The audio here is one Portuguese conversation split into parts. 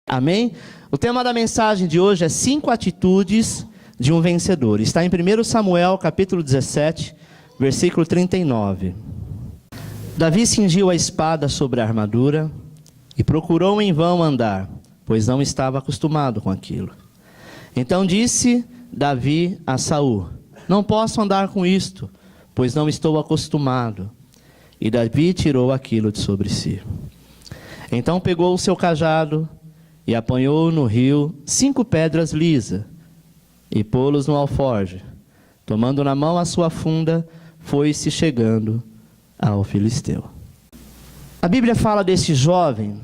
Amém? O tema da mensagem de hoje é 5 atitudes de um vencedor. Está em 1 Samuel, capítulo 17, versículo 39. Davi cingiu a espada sobre a armadura e procurou em vão andar, pois não estava acostumado com aquilo. Então disse Davi a Saul: não posso andar com isto, pois não estou acostumado. E Davi tirou aquilo de sobre si. Então pegou o seu cajado e apanhou no rio 5 pedras lisas, e pô-los no alforje. Tomando na mão a sua funda, foi-se chegando ao filisteu. A Bíblia fala desse jovem,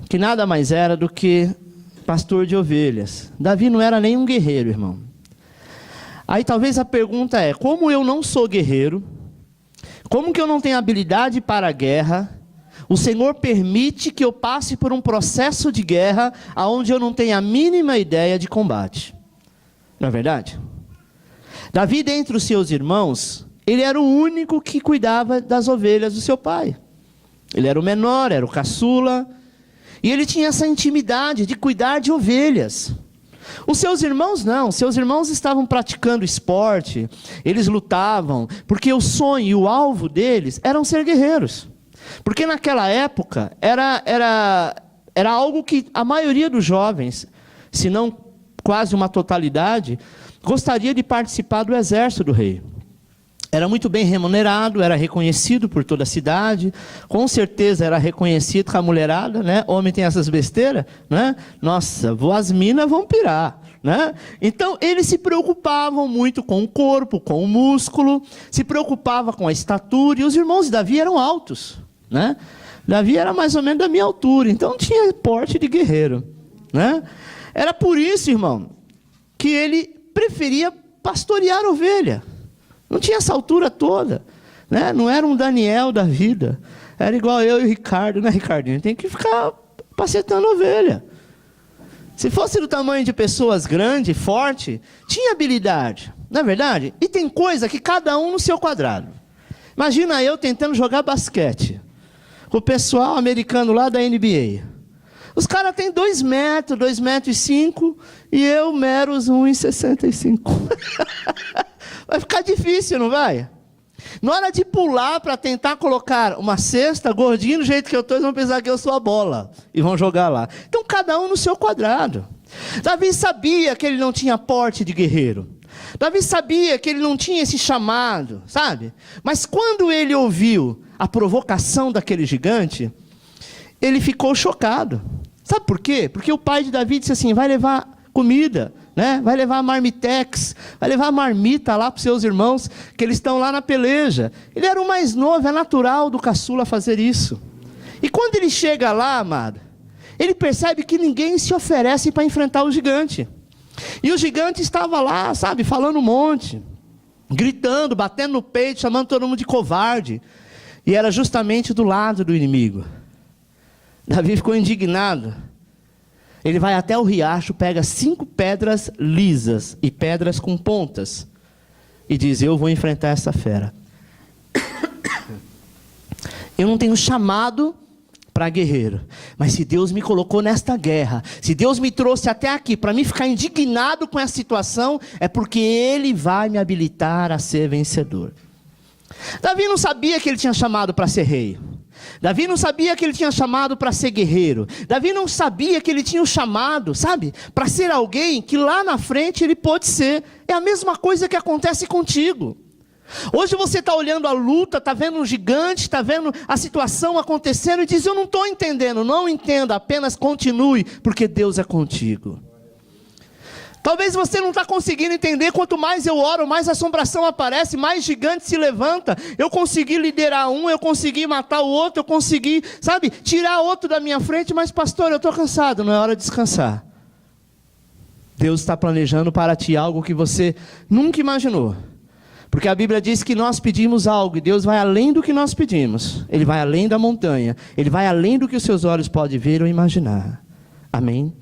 que nada mais era do que pastor de ovelhas. Davi não era nem um guerreiro, irmão. Aí talvez a pergunta é: como eu não sou guerreiro, como que eu não tenho habilidade para a guerra, o Senhor permite que eu passe por um processo de guerra onde eu não tenho a mínima ideia de combate? Não é verdade? Davi, dentre os seus irmãos, ele era o único que cuidava das ovelhas do seu pai. Ele era o menor, era o caçula, e ele tinha essa intimidade de cuidar de ovelhas. Os seus irmãos não, seus irmãos estavam praticando esporte, eles lutavam, porque o sonho e o alvo deles eram ser guerreiros. Porque naquela época era algo que a maioria dos jovens, se não quase uma totalidade, gostaria de participar do exército do rei. Era muito bem remunerado, era reconhecido por toda a cidade, com certeza era reconhecido com a mulherada, né? Homem tem essas besteiras, né? Nossa, as minas vão pirar, né? Então eles se preocupavam muito com o corpo, com o músculo, se preocupava com a estatura, e os irmãos de Davi eram altos, né? Davi era mais ou menos da minha altura, então tinha porte de guerreiro, né? Era por isso, irmão, que ele preferia pastorear ovelha. Não tinha essa altura toda, né? Não era um Daniel da vida. Era igual eu e o Ricardo, né, Ricardinho? Tem que ficar pacetando ovelha. Se fosse do tamanho de pessoas grandes, fortes, tinha habilidade, não é verdade? E tem coisa que cada um no seu quadrado. Imagina eu tentando jogar basquete com o pessoal americano lá da NBA. Os caras têm 2 metros, 2,5 metros, e eu meros 1,65. Vai ficar difícil, não vai? Na hora de pular para tentar colocar uma cesta, gordinho do jeito que eu estou, eles vão pensar que eu sou a bola e vão jogar lá. Então cada um no seu quadrado. Davi sabia que ele não tinha porte de guerreiro. Davi sabia que ele não tinha esse chamado, sabe? Mas quando ele ouviu a provocação daquele gigante, ele ficou chocado. Sabe por quê? Porque o pai de Davi disse assim: vai levar comida, né? Vai levar marmitex, vai levar marmita lá para os seus irmãos, que eles estão lá na peleja. Ele era o mais novo, é natural do caçula fazer isso. E quando ele chega lá, amado, ele percebe que ninguém se oferece para enfrentar o gigante. E o gigante estava lá, sabe, falando um monte, gritando, batendo no peito, chamando todo mundo de covarde. E era justamente do lado do inimigo. Davi ficou indignado. Ele vai até o riacho, pega 5 pedras lisas e pedras com pontas, e diz: eu vou enfrentar essa fera. Eu não tenho chamado para guerreiro, mas se Deus me colocou nesta guerra, se Deus me trouxe até aqui para mim ficar indignado com essa situação, é porque Ele vai me habilitar a ser vencedor. Davi não sabia que ele tinha chamado para ser rei. Davi não sabia que ele tinha chamado para ser guerreiro. Davi não sabia que ele tinha o chamado, sabe, para ser alguém que lá na frente ele pode ser. É a mesma coisa que acontece contigo. Hoje você está olhando a luta, está vendo um gigante, está vendo a situação acontecendo e diz: eu não estou entendendo. Não entenda, apenas continue, porque Deus é contigo. Talvez você não está conseguindo entender. Quanto mais eu oro, mais assombração aparece, mais gigante se levanta. Eu consegui liderar um, eu consegui matar o outro, eu consegui, sabe, tirar outro da minha frente. Mas pastor, eu estou cansado. Não é hora de descansar. Deus está planejando para ti algo que você nunca imaginou. Porque a Bíblia diz que nós pedimos algo e Deus vai além do que nós pedimos. Ele vai além da montanha. Ele vai além do que os seus olhos podem ver ou imaginar. Amém?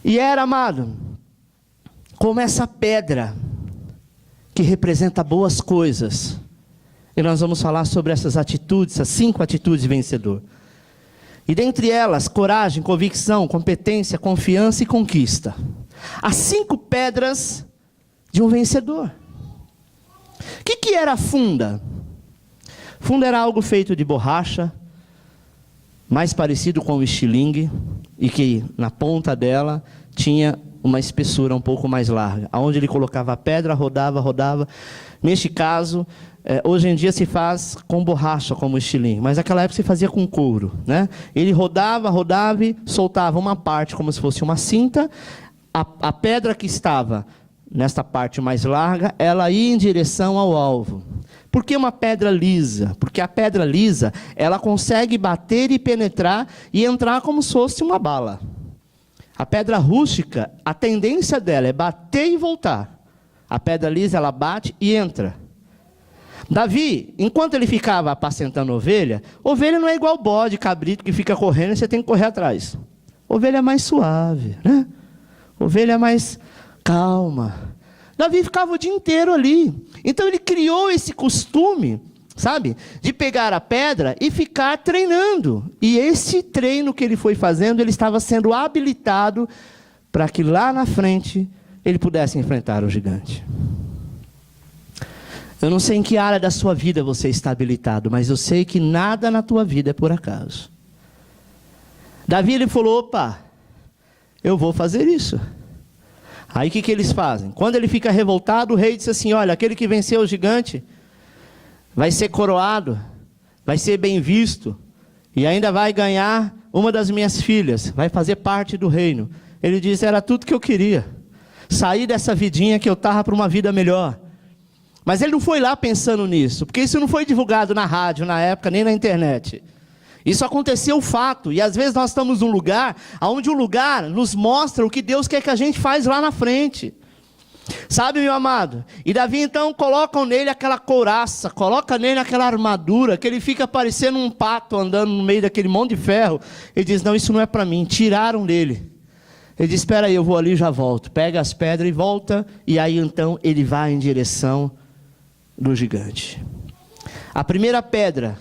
E era, amado, como essa pedra que representa boas coisas. E nós vamos falar sobre essas atitudes, essas 5 atitudes de vencedor. E dentre elas, coragem, convicção, competência, confiança e conquista. As 5 pedras de um vencedor. O que era a funda? Funda era algo feito de borracha, mais parecido com o estilingue, e que na ponta dela tinha uma espessura um pouco mais larga, aonde ele colocava a pedra, rodava. Neste caso, hoje em dia se faz com borracha, como o estilingue, mas naquela época se fazia com couro, né? Ele rodava e soltava uma parte como se fosse uma cinta. A pedra que estava nesta parte mais larga, ela ia em direção ao alvo. Por que uma pedra lisa? Porque a pedra lisa, ela consegue bater e penetrar e entrar como se fosse uma bala. A pedra rústica, a tendência dela é bater e voltar. A pedra lisa, ela bate e entra. Davi, enquanto ele ficava apacentando ovelha não é igual bode, cabrito, que fica correndo e você tem que correr atrás. Ovelha é mais suave, né? Ovelha é mais calma. Davi ficava o dia inteiro ali. Então ele criou esse costume, sabe, de pegar a pedra e ficar treinando. E esse treino que ele foi fazendo, ele estava sendo habilitado para que lá na frente ele pudesse enfrentar o gigante. Eu não sei em que área da sua vida você está habilitado, mas eu sei que nada na tua vida é por acaso. Davi, ele falou, opa, eu vou fazer isso. Aí o que eles fazem? Quando ele fica revoltado, o rei disse assim, olha, aquele que venceu o gigante vai ser coroado, vai ser bem visto, e ainda vai ganhar uma das minhas filhas, vai fazer parte do reino. Ele disse, era tudo que eu queria, sair dessa vidinha que eu estava para uma vida melhor. Mas ele não foi lá pensando nisso, porque isso não foi divulgado na rádio, na época, nem na internet. Isso aconteceu fato, e às vezes nós estamos num lugar, onde o lugar nos mostra o que Deus quer que a gente faz lá na frente. Sabe, meu amado? E Davi então colocam nele aquela couraça, coloca nele aquela armadura, que ele fica parecendo um pato andando no meio daquele monte de ferro. Ele diz, não, isso não é para mim, tiraram dele. Ele diz, espera aí, eu vou ali e já volto. Pega as pedras e volta, e aí então ele vai em direção do gigante. A primeira pedra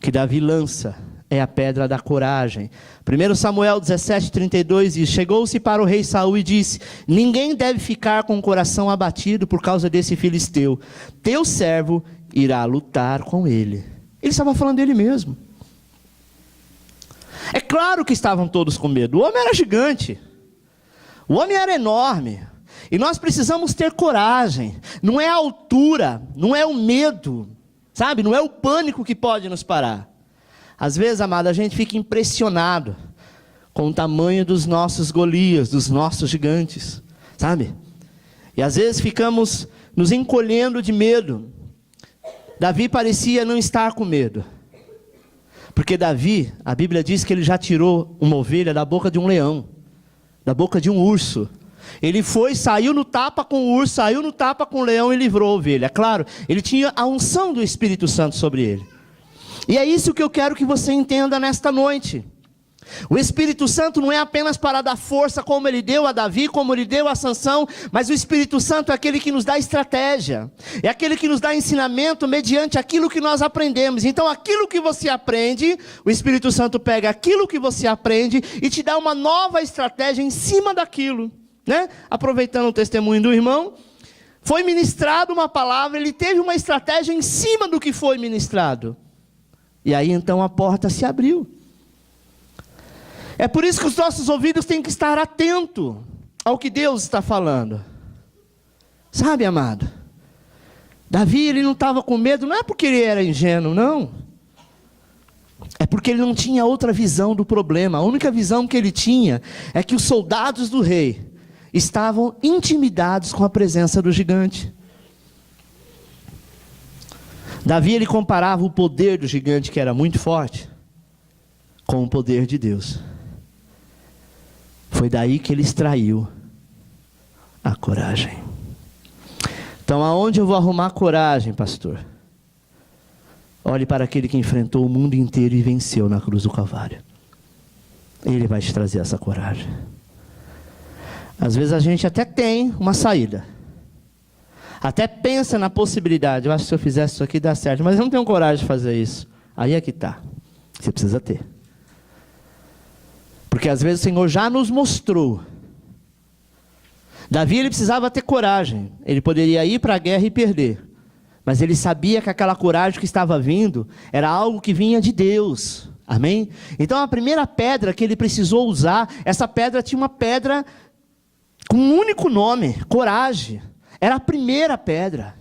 que Davi lança é a pedra da coragem. 1 Samuel 17:32 diz, chegou-se para o rei Saul e disse, ninguém deve ficar com o coração abatido por causa desse filisteu. Teu servo irá lutar com ele. Ele estava falando dele mesmo. É claro que estavam todos com medo. O homem era gigante. O homem era enorme. E nós precisamos ter coragem. Não é a altura, não é o medo, sabe? Não é o pânico que pode nos parar. Às vezes, amado, a gente fica impressionado com o tamanho dos nossos Golias, dos nossos gigantes, sabe? E às vezes ficamos nos encolhendo de medo. Davi parecia não estar com medo. Porque Davi, a Bíblia diz que ele já tirou uma ovelha da boca de um leão, da boca de um urso. Ele foi, saiu no tapa com o urso, saiu no tapa com o leão e livrou a ovelha. Claro, ele tinha a unção do Espírito Santo sobre ele. E é isso que eu quero que você entenda nesta noite. O Espírito Santo não é apenas para dar força como ele deu a Davi, como ele deu a Sansão, mas o Espírito Santo é aquele que nos dá estratégia, é aquele que nos dá ensinamento mediante aquilo que nós aprendemos. Então aquilo que você aprende, o Espírito Santo pega aquilo que você aprende e te dá uma nova estratégia em cima daquilo, né? Aproveitando o testemunho do irmão, foi ministrado uma palavra, ele teve uma estratégia em cima do que foi ministrado. E aí então a porta se abriu. É por isso que os nossos ouvidos têm que estar atentos ao que Deus está falando. Sabe, amado? Davi, ele não estava com medo, não é porque ele era ingênuo, não. É porque ele não tinha outra visão do problema. A única visão que ele tinha é que os soldados do rei estavam intimidados com a presença do gigante. Davi, ele comparava o poder do gigante, que era muito forte, com o poder de Deus. Foi daí que ele extraiu a coragem. Então, aonde eu vou arrumar coragem, pastor? Olhe para aquele que enfrentou o mundo inteiro e venceu na cruz do Calvário. Ele vai te trazer essa coragem. Às vezes a gente até tem uma saída. Até pensa na possibilidade. Eu acho que se eu fizesse isso aqui dá certo. Mas eu não tenho coragem de fazer isso. Aí é que está. Você precisa ter. Porque às vezes o Senhor já nos mostrou. Davi, ele precisava ter coragem. Ele poderia ir para a guerra e perder. Mas ele sabia que aquela coragem que estava vindo era algo que vinha de Deus. Amém? Então a primeira pedra que ele precisou usar, essa pedra tinha uma pedra com um único nome, coragem. Era a primeira pedra.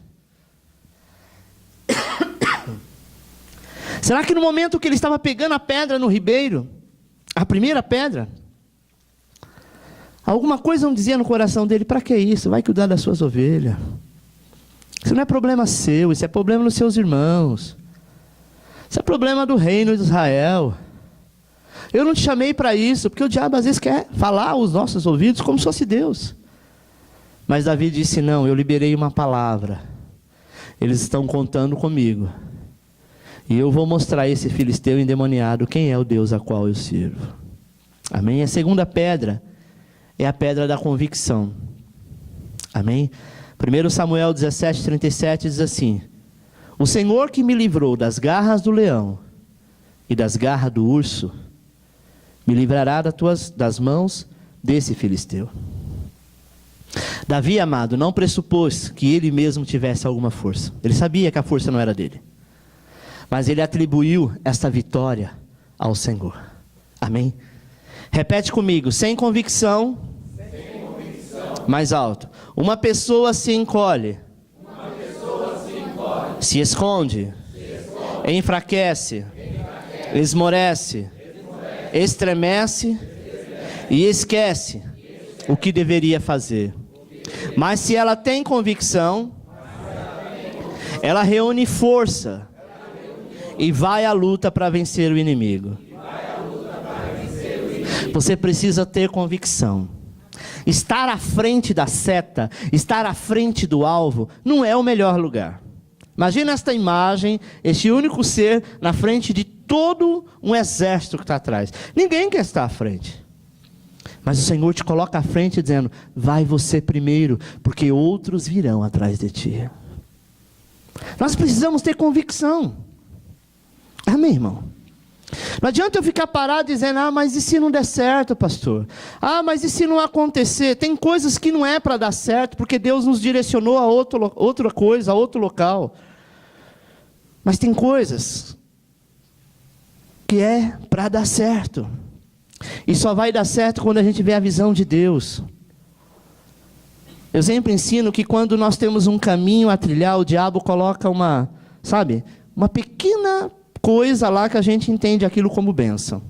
Será que no momento que ele estava pegando a pedra no ribeiro, a primeira pedra, alguma coisa não dizia no coração dele: para que isso? Vai cuidar das suas ovelhas. Isso não é problema seu, isso é problema dos seus irmãos. Isso é problema do reino de Israel. Eu não te chamei para isso, porque o diabo às vezes quer falar aos nossos ouvidos como se fosse Deus. Mas Davi disse: não, eu liberei uma palavra. Eles estão contando comigo. E eu vou mostrar a esse filisteu endemoniado quem é o Deus a qual eu sirvo. Amém? A segunda pedra é a pedra da convicção. Amém? 1 Samuel 17:37 diz assim: o Senhor que me livrou das garras do leão e das garras do urso, me livrará das mãos desse filisteu. Davi, amado, não pressupôs que ele mesmo tivesse alguma força. Ele sabia que a força não era dele. Mas ele atribuiu esta vitória ao Senhor. Amém? Repete comigo: sem convicção, mais alto. Uma pessoa se encolhe, se esconde, enfraquece, esmorece, estremece e esquece o que deveria fazer. Mas se ela tem convicção, ela reúne força e vai à luta para vencer o inimigo. Você precisa ter convicção. Estar à frente da seta, estar à frente do alvo, não é o melhor lugar. Imagina esta imagem, este único ser na frente de todo um exército que está atrás. Ninguém quer estar à frente. Mas o Senhor te coloca à frente dizendo: vai você primeiro, porque outros virão atrás de ti. Nós precisamos ter convicção. Amém, irmão? Não adianta eu ficar parado dizendo: ah, mas e se não der certo, pastor? Ah, mas e se não acontecer? Tem coisas que não é para dar certo, porque Deus nos direcionou a outra coisa, a outro local. Mas tem coisas que é para dar certo. E só vai dar certo quando a gente vê a visão de Deus. Eu sempre ensino que quando nós temos um caminho a trilhar, o diabo coloca uma pequena coisa lá que a gente entende aquilo como bênção.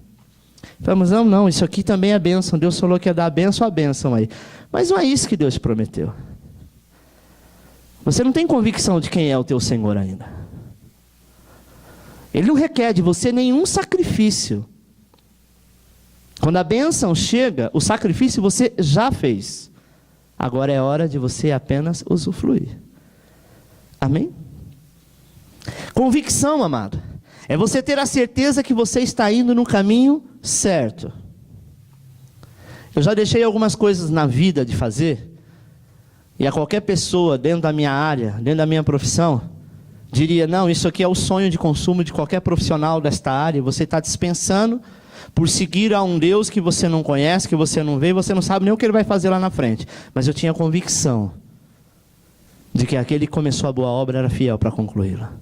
Falamos: não, isso aqui também é bênção. Deus falou que ia dar a bênção aí. Mas não é isso que Deus prometeu. Você não tem convicção de quem é o teu Senhor ainda. Ele não requer de você nenhum sacrifício. Quando a bênção chega, o sacrifício você já fez. Agora é hora de você apenas usufruir. Amém? Convicção, amado, é você ter a certeza que você está indo no caminho certo. Eu já deixei algumas coisas na vida de fazer, e a qualquer pessoa dentro da minha área, dentro da minha profissão, diria: não, isso aqui é o sonho de consumo de qualquer profissional desta área. Você está dispensando por seguir a um Deus que você não conhece, que você não vê, e você não sabe nem o que Ele vai fazer lá na frente. Mas eu tinha convicção de que aquele que começou a boa obra era fiel para concluí-la.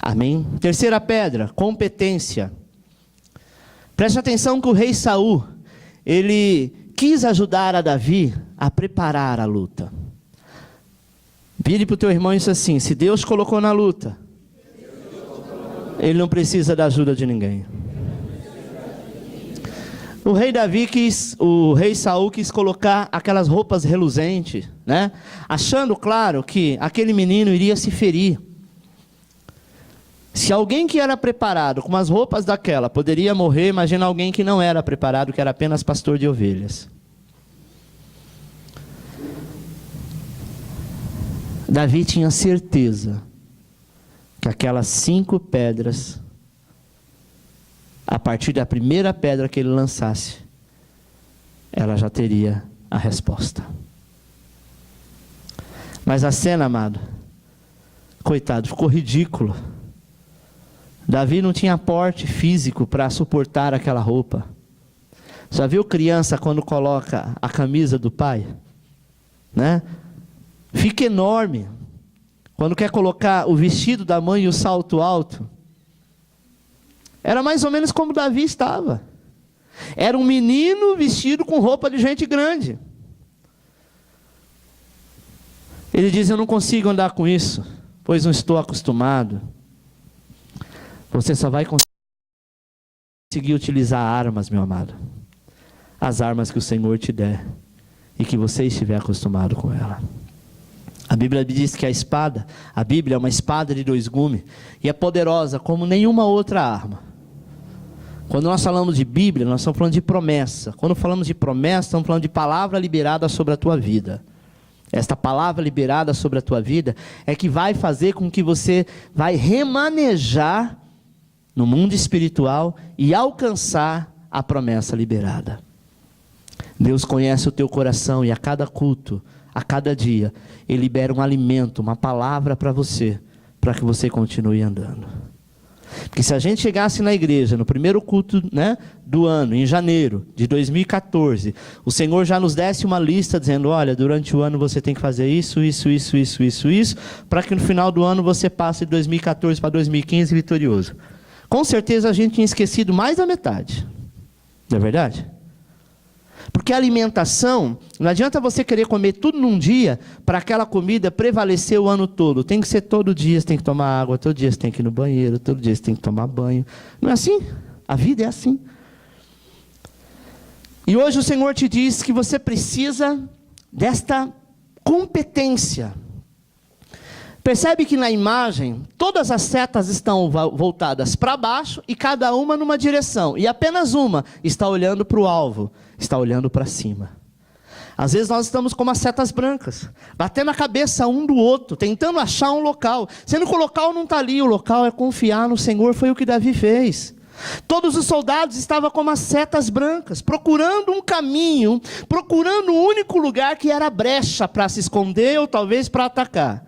Amém? Terceira pedra, competência. Preste atenção que o rei Saul, ele quis ajudar a Davi a preparar a luta. Vire para o teu irmão e disse assim: se Deus colocou na luta, Ele não precisa da ajuda de ninguém. O rei Saul quis colocar aquelas roupas reluzentes, né? Achando, claro, que aquele menino iria se ferir. Se alguém que era preparado com as roupas daquela poderia morrer, imagina alguém que não era preparado, que era apenas pastor de ovelhas. Davi tinha certeza que aquelas 5 pedras, a partir da primeira pedra que ele lançasse, ela já teria a resposta. Mas a cena, amado, coitado, ficou ridículo. Davi não tinha porte físico para suportar aquela roupa. Já viu criança quando coloca a camisa do pai? Né? Fica enorme. Quando quer colocar o vestido da mãe e o salto alto. Era mais ou menos como Davi estava. Era um menino vestido com roupa de gente grande. Ele diz: eu não consigo andar com isso, pois não estou acostumado. Você só vai conseguir utilizar armas, meu amado. As armas que o Senhor te der e que você estiver acostumado com ela. A Bíblia diz que a Bíblia é uma espada de 2 gumes e é poderosa como nenhuma outra arma. Quando nós falamos de Bíblia, nós estamos falando de promessa. Quando falamos de promessa, estamos falando de palavra liberada sobre a tua vida. Esta palavra liberada sobre a tua vida é que vai fazer com que você vai remanejar no mundo espiritual e alcançar a promessa liberada. Deus conhece o teu coração e a cada culto, a cada dia, Ele libera um alimento, uma palavra para você, para que você continue andando. Porque se a gente chegasse na igreja, no primeiro culto, né, do ano, em janeiro de 2014, o Senhor já nos desse uma lista dizendo: olha, durante o ano você tem que fazer isso, para que no final do ano você passe de 2014 para 2015 vitorioso. Com certeza a gente tinha esquecido mais da metade. Não é verdade? Porque a alimentação, não adianta você querer comer tudo num dia, para aquela comida prevalecer o ano todo. Tem que ser todo dia, você tem que tomar água, todo dia você tem que ir no banheiro, todo dia você tem que tomar banho. Não é assim? A vida é assim. E hoje o Senhor te diz que você precisa desta competência. Percebe que na imagem, todas as setas estão voltadas para baixo e cada uma numa direção. E apenas uma está olhando para o alvo, está olhando para cima. Às vezes nós estamos como as setas brancas, batendo a cabeça um do outro, tentando achar um local. Sendo que o local não está ali, o local é confiar no Senhor, foi o que Davi fez. Todos os soldados estavam como as setas brancas, procurando um caminho, procurando um único lugar que era brecha para se esconder ou talvez para atacar.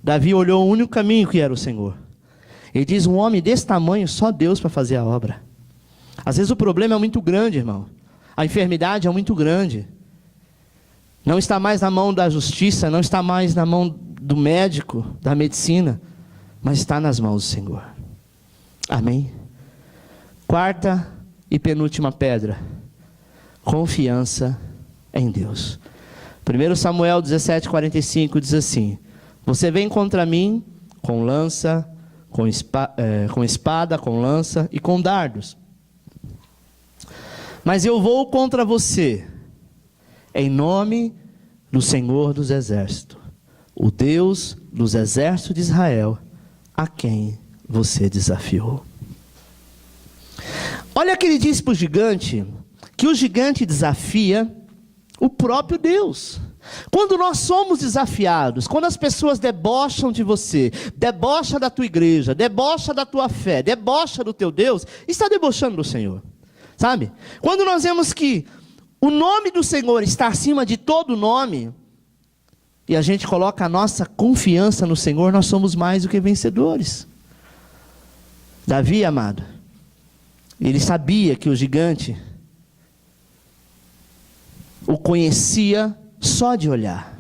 Davi olhou o único caminho que era o Senhor. Ele diz: um homem desse tamanho, só Deus para fazer a obra. Às vezes o problema é muito grande, irmão. A enfermidade é muito grande. Não está mais na mão da justiça, não está mais na mão do médico, da medicina, mas está nas mãos do Senhor. Amém? Quarta e penúltima pedra: confiança em Deus. 1 Samuel 17:45 diz assim: você vem contra mim com lança, com espada, com lança e com dardos. Mas eu vou contra você, em nome do Senhor dos Exércitos, o Deus dos exércitos de Israel, a quem você desafiou. Olha que ele diz para o gigante, que o gigante desafia o próprio Deus. Quando nós somos desafiados, quando as pessoas debocham de você, debocham da tua igreja, debocham da tua fé, debocham do teu Deus, está debochando do Senhor, sabe? Quando nós vemos que o nome do Senhor está acima de todo nome, e a gente coloca a nossa confiança no Senhor, nós somos mais do que vencedores. Davi, amado, ele sabia que o gigante o conhecia só de olhar.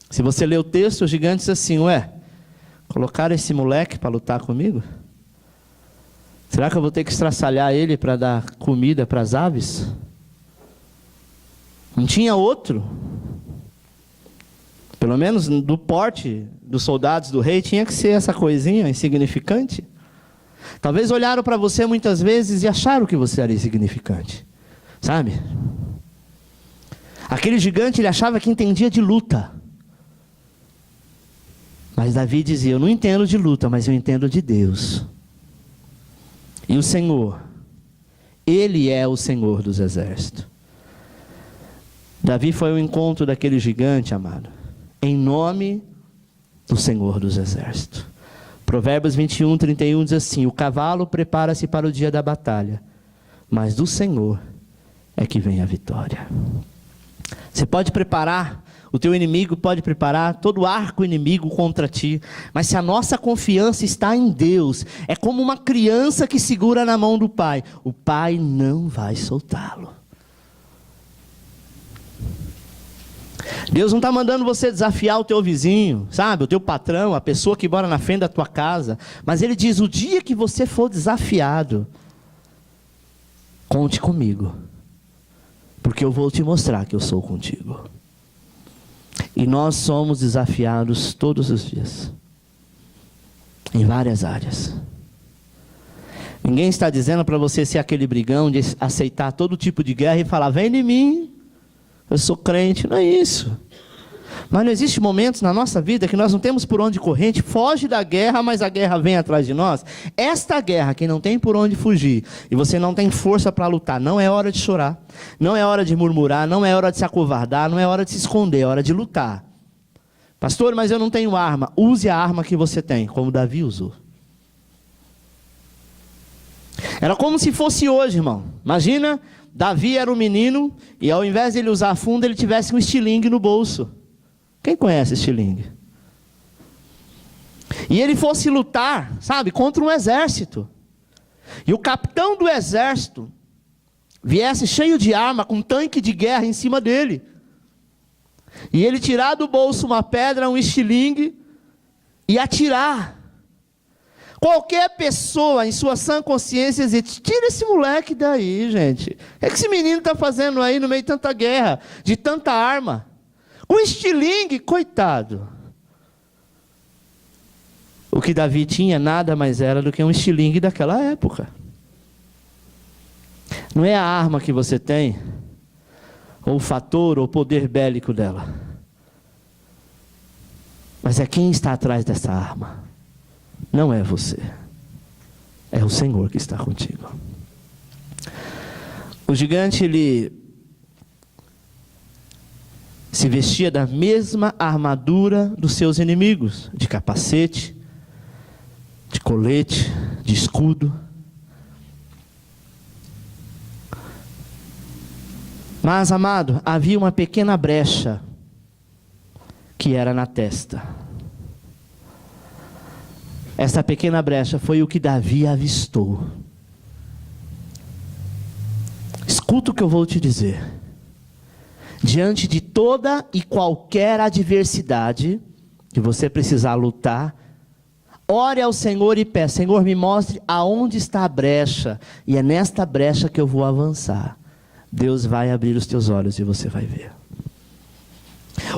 Se você ler o texto, o gigante diz assim: ué, colocaram esse moleque para lutar comigo? Será que eu vou ter que estraçalhar ele para dar comida para as aves? Não tinha outro? Pelo menos do porte dos soldados do rei, tinha que ser essa coisinha insignificante. Talvez olharam para você muitas vezes e acharam que você era insignificante, sabe? Aquele gigante, ele achava que entendia de luta. Mas Davi dizia: eu não entendo de luta, mas eu entendo de Deus. E o Senhor, Ele é o Senhor dos exércitos. Davi foi ao encontro daquele gigante, amado, em nome do Senhor dos exércitos. Provérbios 21:31 diz assim: o cavalo prepara-se para o dia da batalha, mas do Senhor é que vem a vitória. Você pode preparar, o teu inimigo pode preparar todo o arco inimigo contra ti, mas se a nossa confiança está em Deus, é como uma criança que segura na mão do pai, o pai não vai soltá-lo. Deus não está mandando você desafiar o teu vizinho, sabe? O teu patrão, a pessoa que mora na frente da tua casa. Mas Ele diz, o dia que você for desafiado, conte comigo. Porque eu vou te mostrar que eu sou contigo. E nós somos desafiados todos os dias. Em várias áreas. Ninguém está dizendo para você ser aquele brigão de aceitar todo tipo de guerra e falar, vem de mim, eu sou crente. Não é isso. Mas não existe momentos na nossa vida que nós não temos por onde correr, a gente foge da guerra, mas a guerra vem atrás de nós. Esta guerra que não tem por onde fugir, e você não tem força para lutar, não é hora de chorar, não é hora de murmurar, não é hora de se acovardar, não é hora de se esconder, é hora de lutar. Pastor, mas eu não tenho arma. Use a arma que você tem, como Davi usou. Era como se fosse hoje, irmão. Imagina, Davi era um menino, e ao invés de ele usar a funda, ele tivesse um estilingue no bolso. Quem conhece estilingue? E ele fosse lutar, sabe, contra um exército. E o capitão do exército viesse cheio de arma, com um tanque de guerra em cima dele. E ele tirar do bolso uma pedra, um estilingue, e atirar. Qualquer pessoa em sua sã consciência dizer, tira esse moleque daí, gente. O que esse menino está fazendo aí no meio de tanta guerra, de tanta arma? O estilingue, coitado. O que Davi tinha nada mais era do que um estilingue daquela época. Não é a arma que você tem, ou o fator, ou o poder bélico dela. Mas é quem está atrás dessa arma. Não é você. É o Senhor que está contigo. O gigante, ele se vestia da mesma armadura dos seus inimigos. De capacete, de colete, de escudo. Mas, amado, havia uma pequena brecha, que era na testa. Essa pequena brecha foi o que Davi avistou. Escuta o que eu vou te dizer. Diante de toda e qualquer adversidade que você precisar lutar, ore ao Senhor e peça, Senhor, me mostre aonde está a brecha, e é nesta brecha que eu vou avançar. Deus vai abrir os teus olhos e você vai ver.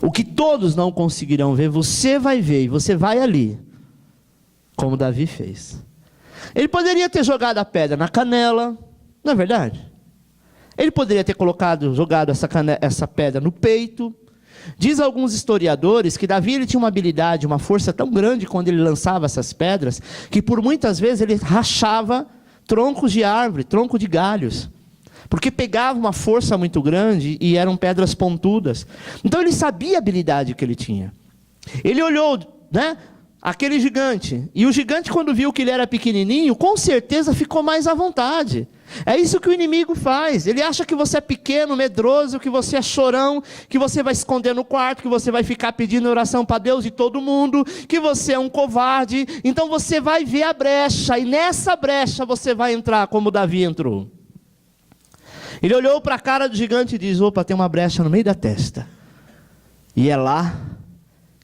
O que todos não conseguirão ver, você vai ver, e você vai ali, como Davi fez. Ele poderia ter jogado a pedra na canela, não é verdade? Ele poderia ter jogado essa pedra no peito. Diz alguns historiadores que Davi ele tinha uma habilidade, uma força tão grande quando ele lançava essas pedras, que por muitas vezes ele rachava troncos de árvore, tronco de galhos, porque pegava uma força muito grande e eram pedras pontudas. Então ele sabia a habilidade que ele tinha. Ele olhou, né, aquele gigante, e o gigante, quando viu que ele era pequenininho, com certeza ficou mais à vontade. É isso que o inimigo faz. Ele acha que você é pequeno, medroso, que você é chorão, que você vai esconder no quarto, que você vai ficar pedindo oração para Deus e todo mundo, que você é um covarde. Então você vai ver a brecha, e nessa brecha você vai entrar como Davi entrou. Ele olhou para a cara do gigante e disse, opa, tem uma brecha no meio da testa, e é lá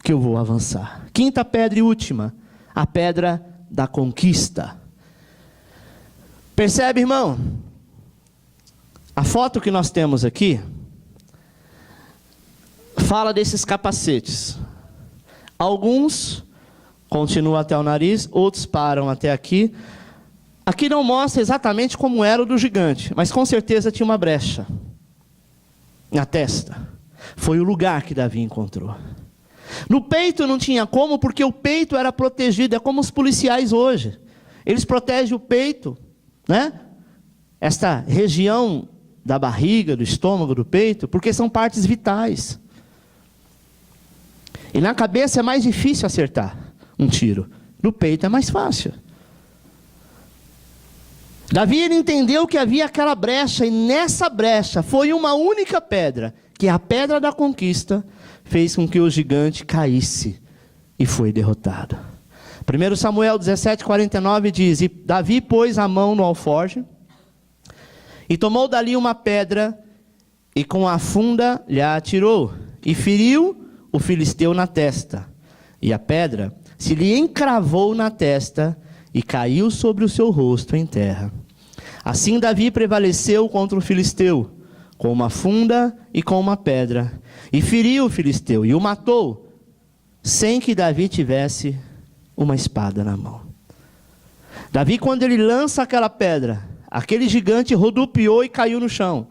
que eu vou avançar. Quinta pedra e última, a pedra da conquista. Percebe, irmão? A foto que nós temos aqui fala desses capacetes. Alguns continuam até o nariz, outros param até aqui. Aqui não mostra exatamente como era o do gigante, mas com certeza tinha uma brecha na testa. Foi o lugar que Davi encontrou. No peito não tinha como, porque o peito era protegido. É como os policiais hoje. Eles protegem o peito, né? Esta região da barriga, do estômago, do peito, porque são partes vitais. E na cabeça é mais difícil acertar um tiro. No peito é mais fácil. Davi ele entendeu que havia aquela brecha, e nessa brecha foi uma única pedra, que é a pedra da conquista, fez com que o gigante caísse e foi derrotado. 1 Samuel 17:49 diz, e Davi pôs a mão no alforje, e tomou dali uma pedra, e com a funda lhe atirou, e feriu o filisteu na testa. E a pedra se lhe encravou na testa e caiu sobre o seu rosto em terra. Assim Davi prevaleceu contra o filisteu, com uma funda e com uma pedra, e feriu o filisteu e o matou, sem que Davi tivesse uma espada na mão. Davi, quando ele lança aquela pedra, aquele gigante rodopiou e caiu no chão.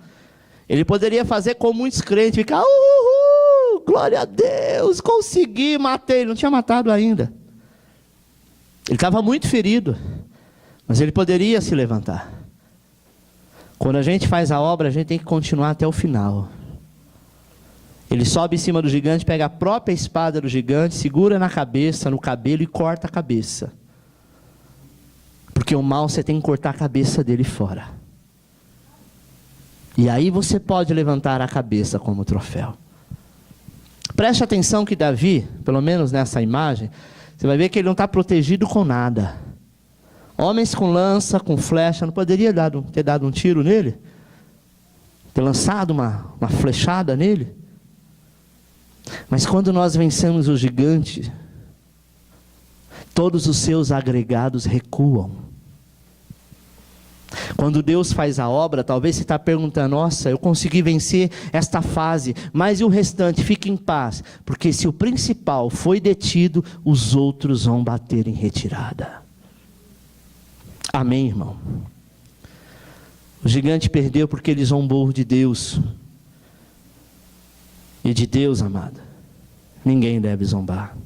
Ele poderia fazer como muitos crentes, ficar, uhul, glória a Deus, consegui, matei. Ele não tinha matado ainda. Ele estava muito ferido, mas ele poderia se levantar. Quando a gente faz a obra, a gente tem que continuar até o final. Ele sobe em cima do gigante, pega a própria espada do gigante, segura na cabeça, no cabelo e corta a cabeça. Porque o mal você tem que cortar a cabeça dele fora. E aí você pode levantar a cabeça como troféu. Preste atenção que Davi, pelo menos nessa imagem, você vai ver que ele não está protegido com nada. Homens com lança, com flecha, não poderia ter dado um tiro nele? Ter lançado uma flechada nele? Mas quando nós vencemos o gigante, todos os seus agregados recuam. Quando Deus faz a obra, talvez você está perguntando, nossa, eu consegui vencer esta fase, mas e o restante? Fique em paz, porque se o principal foi detido, os outros vão bater em retirada. Amém, irmão? O gigante perdeu porque ele zombou de Deus. E de Deus, amado, ninguém deve zombar.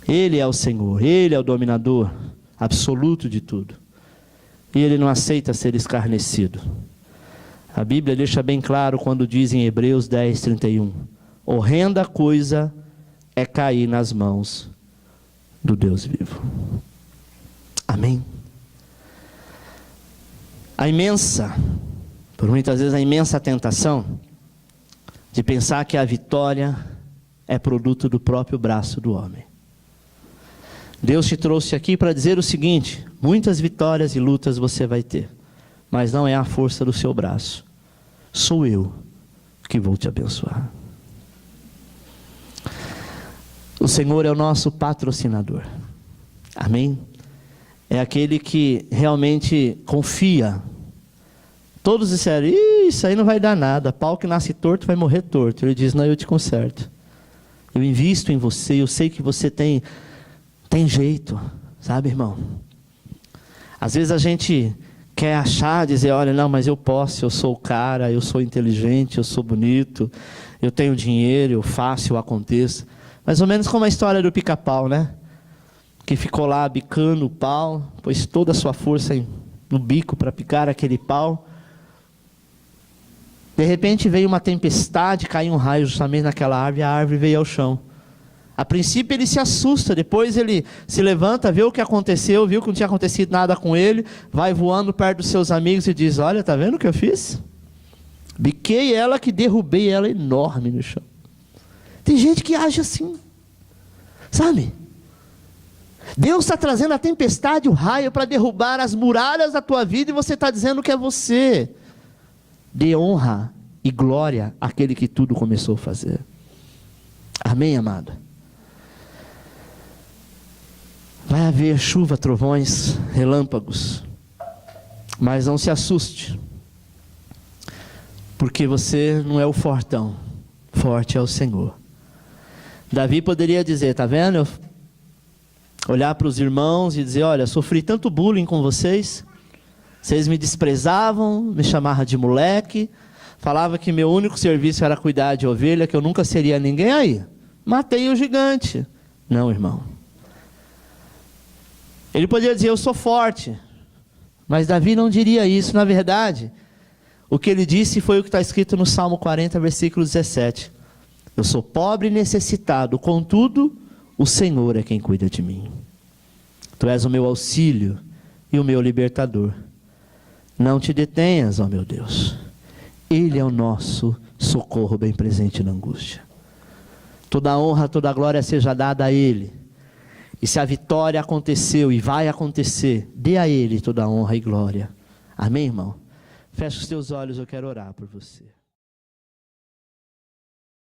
Ele é o Senhor, Ele é o dominador absoluto de tudo. E Ele não aceita ser escarnecido. A Bíblia deixa bem claro quando diz em Hebreus 10:31, horrenda coisa é cair nas mãos do Deus vivo. Amém? Por muitas vezes a imensa tentação de pensar que a vitória é produto do próprio braço do homem. Deus te trouxe aqui para dizer o seguinte, muitas vitórias e lutas você vai ter, mas não é a força do seu braço. Sou eu que vou te abençoar. O Senhor é o nosso patrocinador. Amém? É aquele que realmente confia. Todos disseram, isso aí não vai dar nada, pau que nasce torto vai morrer torto. Ele diz, não, eu te conserto. Eu invisto em você, eu sei que você tem jeito, sabe, irmão? Às vezes a gente quer achar, dizer, olha, não, mas eu posso, eu sou o cara, eu sou inteligente, eu sou bonito, eu tenho dinheiro, eu faço, eu aconteço. Mais ou menos como a história do pica-pau, né? Que ficou lá bicando o pau, pôs toda a sua força no bico para picar aquele pau. De repente veio uma tempestade, caiu um raio justamente naquela árvore, e a árvore veio ao chão. A princípio ele se assusta, depois ele se levanta, vê o que aconteceu, viu que não tinha acontecido nada com ele, vai voando perto dos seus amigos e diz, olha, tá vendo o que eu fiz? Biquei ela que derrubei ela enorme no chão. Tem gente que age assim, sabe? Deus está trazendo a tempestade, o raio para derrubar as muralhas da tua vida e você está dizendo que é você. Dê honra e glória àquele que tudo começou a fazer. Amém, amado? Vai haver chuva, trovões, relâmpagos, mas não se assuste, porque você não é o fortão, forte é o Senhor. Davi poderia dizer, tá vendo? Olhar para os irmãos e dizer, olha, sofri tanto bullying com vocês, vocês me desprezavam, me chamavam de moleque, falava que meu único serviço era cuidar de ovelha, que eu nunca seria ninguém, aí, matei o gigante. Não, irmão. Ele poderia dizer, eu sou forte, mas Davi não diria isso. Na verdade, o que ele disse foi o que está escrito no Salmo 40, versículo 17. Eu sou pobre e necessitado, contudo, o Senhor é quem cuida de mim. Tu és o meu auxílio e o meu libertador. Não te detenhas, ó meu Deus. Ele é o nosso socorro bem presente na angústia. Toda a honra, toda a glória seja dada a Ele. E se a vitória aconteceu e vai acontecer, dê a Ele toda a honra e glória. Amém, irmão? Feche os teus olhos, eu quero orar por você.